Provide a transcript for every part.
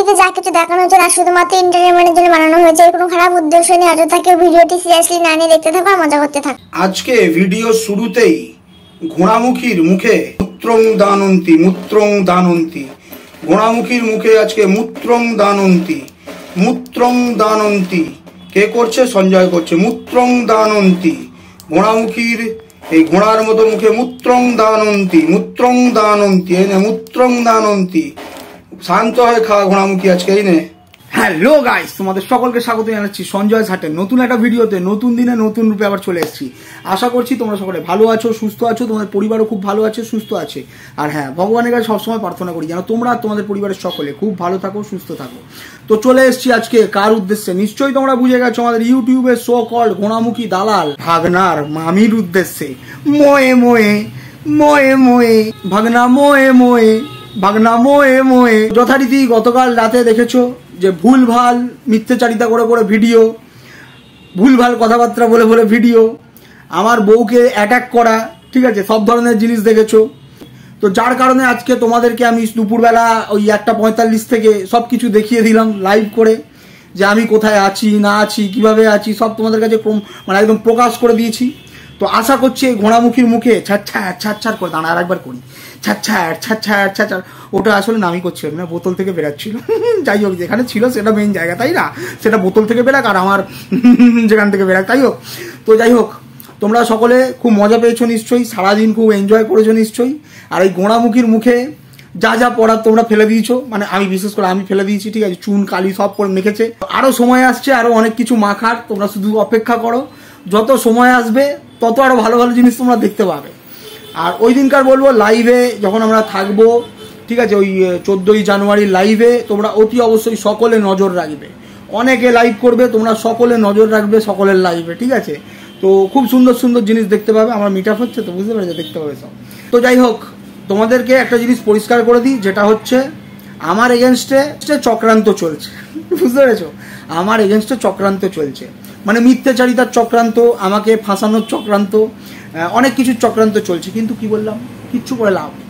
টিভিতে যা কিছু দেখানো হচ্ছে তা শুধুমাত্র এন্টারটেইনমেন্টের জন্য বানানো হয়েছে, এর কোনো খারাপ উদ্দেশ্য নেই। অযথাকে ভিডিওটি সিরিয়াসলি না নিয়ে দেখতে থাকো আর মজা করতে থাকো। আজকে ভিডিও শুরুতেই ঘোড়ামুখীর মুখে মূত্রং দানন্তি মূত্রং দানন্তি, ঘোড়ামুখীর মুখে আজকে মূত্রং দানন্তি মূত্রং দানন্তি কে করছে? সঞ্জয় করছে। মূত্রং দানন্তি, ঘোড়ামুখীর এই ঘোড়ার মতো মুখে মূত্রং দানন্তি মূত্রং দানন্তি, এই নে মূত্রং দানন্তি। শান্ত হয়ে খা ঘোড়ামুখী আজকে, এই নে। হ্যালো গাইস, তোমাদের সকলকে স্বাগত জানাচ্ছি সঞ্জয় সাটের নতুন একটা ভিডিওতে। নতুন দিনে নতুন রূপে আবার চলে এসেছি। আশা করছি তোমরা সকলে ভালো আছো, সুস্থ আছো, তোমাদের পরিবারও খুব ভালো আছে, সুস্থ আছে। আর হ্যাঁ, ভগবানের কাছে সবসময় প্রার্থনা করি যেন তোমরা তোমাদের পরিবারের সকলে খুব ভালো থাকো, সুস্থ থাকো। তো চলে এসেছি আজকে কার উদ্দেশ্যে? নিশ্চয়ই তোমরা বুঝে গেছো, আমাদের ইউটিউবে শো কল্ড ঘোড়ামুখী দালাল ভাগনার মামির উদ্দেশ্যে। মোয়ে মোয়ে মোয়ে মোয়ে ভাগনা মোয়ে মোয়ে ভাগনা মোয়ে মোয়ে। যথারীতি গতকাল রাতে দেখেছো যে ভুলভাল মিথ্যাচারিতা করে করে ভিডিও, ভুলভাল কথাবার্তা বলে বলে ভিডিও, আমার বউকে অ্যাটাক করা, ঠিক আছে, সব ধরনের জিনিস দেখেছো। তো যার কারণে আজকে তোমাদেরকে আমি দুপুরবেলা ওই 1:45 থেকে সব কিছু দেখিয়ে দিলাম লাইভ করে, যে আমি কোথায় আছি না আছি কিভাবে আছি সব তোমাদের কাছে মানে একদম প্রকাশ করে দিয়েছি। তো আশা করছি এই ঘোড়ামুখীর মুখে ছাড় করে দাঁড়া আর একবার করি ছাড়। ওটা আসলে নামই করছিলাম না, বোতল থেকে বেরাচ্ছিল। যাই হোক, যেখানে ছিল সেটা মেইন জায়গা, তাই না? সেটা বোতল থেকে বেরাক আর আমার যেখান থেকে বেরাক, তাই হোক। তো যাই হোক, তোমরা সকলে খুব মজা পেয়েছো নিশ্চয়ই, সারাদিন খুব এনজয় করেছো নিশ্চয়ই। আর এই ঘোড়ামুখীর মুখে যা যা পড়ার তোমরা ফেলে দিয়েছো, মানে আমি বিশেষ করে আমি ফেলে দিয়েছি, ঠিক আছে, চুন কালি সব করে মেখেছে। আরো সময় আসছে, আরো অনেক কিছু মাখার, তোমরা শুধু অপেক্ষা করো। যত সময় আসবে তত আরো ভালো ভালো জিনিস তোমরা দেখতে পাবে। আর ওই দিনকার বলবো লাইভে যখন আমরা থাকবো, ঠিক আছে, ওই 14ই জানুয়ারি লাইভে তোমরা অতি অবশ্যই সকলে নজর রাখবে। অনেকে লাইভ করবে, তোমরা সকলে নজর রাখবে সকলের লাইভে, ঠিক আছে। তো খুব সুন্দর সুন্দর জিনিস দেখতে পাবে। আমার মিট আপ হচ্ছে তো, বুঝতে পারছো, দেখতে পাবে সব। তো যাই হোক, তোমাদেরকে একটা জিনিস পরিষ্কার করে দিই, যেটা হচ্ছে আমার এগেনস্টে চক্রান্ত চলছে। বুঝতে পেরেছো? আমার এগেনস্টে চক্রান্ত চলছে, মানে মিথ্যাচারিতার চক্রান্ত, আমাকে ফাঁসানোর চক্রান্ত, অনেক কিছুর চক্রান্ত চলছে। কিন্তু কি বললাম, কিচ্ছু করে লাভ নেই,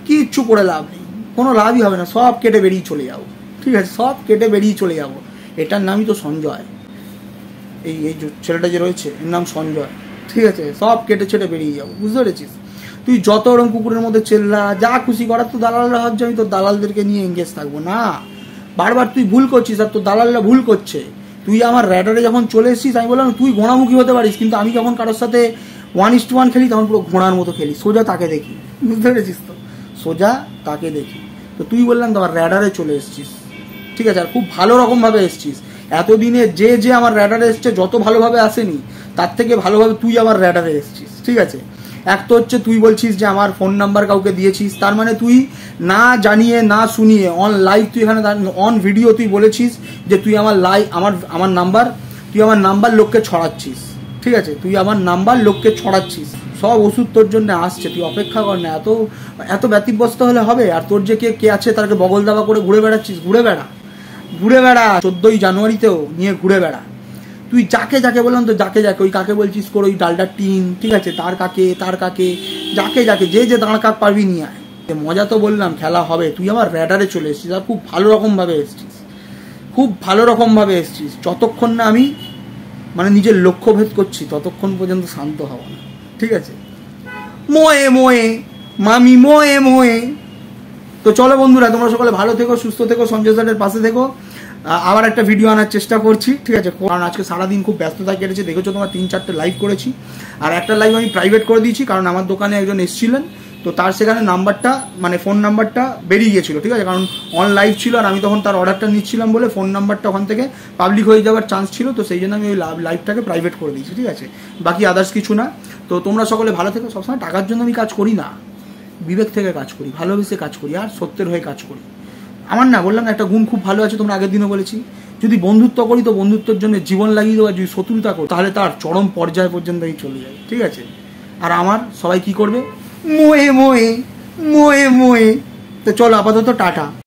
কিচ্ছু করে লাভ নেই, কোনো লাভই হবে না। সব কেটে বেরিয়ে চলে যাবো, ঠিক আছে, সব কেটে বেরিয়ে চলে যাবো। এটার নামই তো সঞ্জয়। এই ছেলেটা যে রয়েছে এর নাম সঞ্জয়, ঠিক আছে। সব কেটে ছেটে বেরিয়ে যাবো, বুঝতে পেরেছিস? তুই যত ওরম কুকুরের মধ্যে চেল্লা, যা খুশি করার, তো দালালরা ভাবছে আমি তোর দালালদেরকে নিয়ে এঙ্গেজ থাকবো না। বারবার তুই ভুল করছিস আর তোর দালালরা ভুল করছে। তুই আমার র্যাডারে যখন চলে এসেছিস, আমি বললাম তুই ঘোড়ামুখী হতে পারিস, কিন্তু আমি যখন কারোর সাথে 1:1 খেলি তখন পুরো ঘোড়ার মতো খেলি, সোজা তাকে দেখি, বুঝতে পেরেছিস তো, সোজা তাকে দেখি। তো তুই বললাম তোমার র্যাডারে চলে এসেছিস, ঠিক আছে, আর খুব ভালো রকমভাবে এসেছিস। এতদিনে যে আমার র্যাডারে এসছে, যত ভালোভাবে আসেনি তার থেকে ভালোভাবে তুই আমার র্যাডারে এসেছিস, ঠিক আছে। এক তো হচ্ছে তুই বলছিস যে আমার ফোন নাম্বার কাউকে দিয়েছিস, তার মানে তুই না জানিয়ে না শুনিয়ে অন লাইভ, তুই এখানে অন ভিডিও তুই বলেছিস যে তুই আমার আমার নাম্বার লোককে ছড়াচ্ছিস, ঠিক আছে, তুই আমার নাম্বার লোককে ছড়াচ্ছিস। সব ওষুধ তোর জন্য আসছে, তুই অপেক্ষা কর না। এত ব্যতিব্যস্ত হলে হবে? আর তোর যে কে আছে তাকে বগল দাবা করে ঘুরে বেড়াচ্ছিস, ঘুরে বেড়া 14ই জানুয়ারিতেও নিয়ে ঘুরে বেড়া। তুই যাকে বললাম তো, যাকে ওই কাকে বলছিস করে, ওই ডালডার টিন, ঠিক আছে, তার কাকে যাকে যে দাঁড় কাক পারবি নিয়ে আয়। মজা তো বললাম, খেলা হবে। তুই আমার র্যাডারে চলে এসেছিস, আর খুব ভালো রকম ভাবে এসেছিস। যতক্ষণ না আমি মানে নিজের লক্ষ্য ভেদ করছি ততক্ষণ পর্যন্ত শান্ত হব না, ঠিক আছে। মোয়ে মোয়ে মামি মোয়ে মোয়ে। তো চলো বন্ধুরা, তোমরা সকলে ভালো থেকো, সুস্থ থেকো, সঞ্জয় স্যারের পাশে থেকো। আবার একটা ভিডিও আনার চেষ্টা করছি, ঠিক আছে, কারণ আজকে সারাদিন খুব ব্যস্ততা কেটেছে। দেখেছো তোমার 3-4টে লাইভ করেছি, আর একটা লাইভ আমি প্রাইভেট করে দিয়েছি, কারণ আমার দোকানে একজন এসেছিলেন, তো তার সেখানে নাম্বারটা মানে ফোন নাম্বারটা বেরিয়ে গিয়েছিল, ঠিক আছে, কারণ অন লাইভ ছিল আর আমি তখন তার অর্ডারটা নিচ্ছিলাম বলে ফোন নাম্বারটা ওখান থেকে পাবলিক হয়ে যাওয়ার চান্স ছিল। তো সেই জন্য আমি ওই লাইভটাকে প্রাইভেট করে দিয়েছি, ঠিক আছে, বাকি আদার্স কিছু না। তো তোমরা সকলে ভালো থেকো। সবসময় টাকার জন্য আমি কাজ করি না, বিবেক থেকে কাজ করি, ভালোবেসে কাজ করি, আর সত্যের হয়ে কাজ করি। আমার না, বললাম একটা গুণ খুব ভালো আছে, তোমরা আগের দিনও বলেছি, যদি বন্ধুত্ব করি তো বন্ধুত্বের জন্য জীবন লাগিয়ে দেবো, আর যদি শত্রুতা করি তাহলে তার চরম পর্যায় পর্যন্ত চলে যায়, ঠিক আছে। আর আমার সবাই কি করবে? মোয়ে মোয়ে মোয়ে মোয়ে। তো চলো আপাতত টাটা।